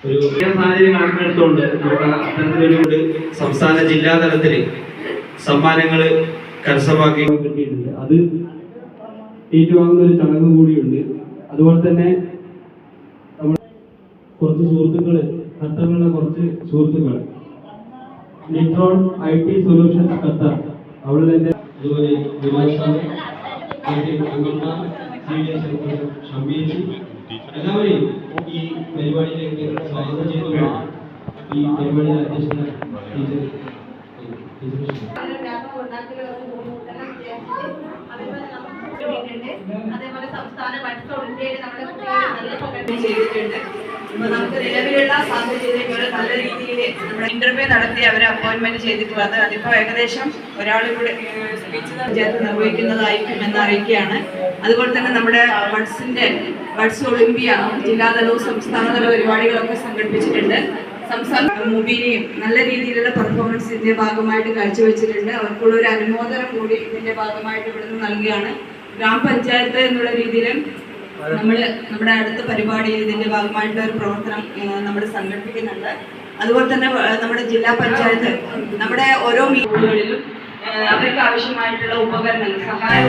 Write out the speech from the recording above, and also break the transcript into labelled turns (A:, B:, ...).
A: ഒരു സാഹചര്യം കണക്കെടുത്തുകൊണ്ട് നമുക്ക് അത്തരത്തിലൊരു സംസ്ഥാന ജില്ലാ തലത്തിൽ സമ്മാനങ്ങൾ കരസ്ഥമാക്കി കിട്ടിയിട്ടുണ്ട്. അത് ഏറ്റുവാങ്ങുന്ന ഒരു ചടങ്ങ് കൂടിയുണ്ട്. അതുപോലെ തന്നെ നമ്മൾ കുറച്ച് സുഹൃത്തുക്കള് ഖത്തറിലുള്ള കുറച്ച് സുഹൃത്തുക്കൾ നിട്രോൺ IT സൊല്യൂഷൻസ് ഖത്തർ അവിടെ തന്നെ അതുപോലെ എല്ലാവരെയും ഈ പരിപാടിയിലേക്ക് സ്വാഗതം ചെയ്തുകൊണ്ട് ഈ പരിപാടിയുടെ അധ്യക്ഷത
B: അതേപോലെ സംസ്ഥാന പഠിത്ത ഒളിമ്പ്യയിൽ നമ്മുടെ കുട്ടികൾ ചെയ്തിട്ടുണ്ട്. നമുക്ക് നിലവിലുള്ള സാഹചര്യങ്ങൾ നല്ല രീതിയിൽ നമ്മുടെ ഇന്റർവ്യൂ നടത്തി അവരെ അപ്പോയിന്റ്മെന്റ് ചെയ്തിട്ടുള്ളത്. അതിപ്പോൾ ഏകദേശം ഒരാളിലൂടെ സ്പീച്ച് ചേർത്ത് നിർവഹിക്കുന്നതായിരിക്കും എന്ന് അറിയിക്കുകയാണ്. അതുപോലെ തന്നെ നമ്മുടെ ബഡ്സ് ഒളിമ്പിയ ജില്ലാതലവും സംസ്ഥാനതല പരിപാടികളൊക്കെ സംഘടിപ്പിച്ചിട്ടുണ്ട്. സംസ്ഥാന മുബീനെയും നല്ല രീതിയിലുള്ള പെർഫോമൻസ് ഇതിന്റെ ഭാഗമായിട്ട് കാഴ്ചവെച്ചിട്ടുണ്ട്. അവർക്കുള്ള ഒരു അനുമോദനം കൂടി ഇതിന്റെ ഭാഗമായിട്ട് ഇവിടുന്ന് നൽകുകയാണ്. ഗ്രാമപഞ്ചായത്ത് എന്നുള്ള രീതിയിൽ നമ്മുടെ അടുത്ത പരിപാടിയിൽ ഇതിന്റെ ഭാഗമായിട്ടുള്ള ഒരു പ്രവർത്തനം നമ്മൾ സംഘടിപ്പിക്കുന്നുണ്ട്. അതുപോലെ തന്നെ നമ്മുടെ ജില്ലാ പഞ്ചായത്ത് നമ്മുടെ ഓരോ മീറ്റിങ്ങുകളിലും അവർക്ക് ആവശ്യമായിട്ടുള്ള ഉപകരണങ്ങൾ സഹായ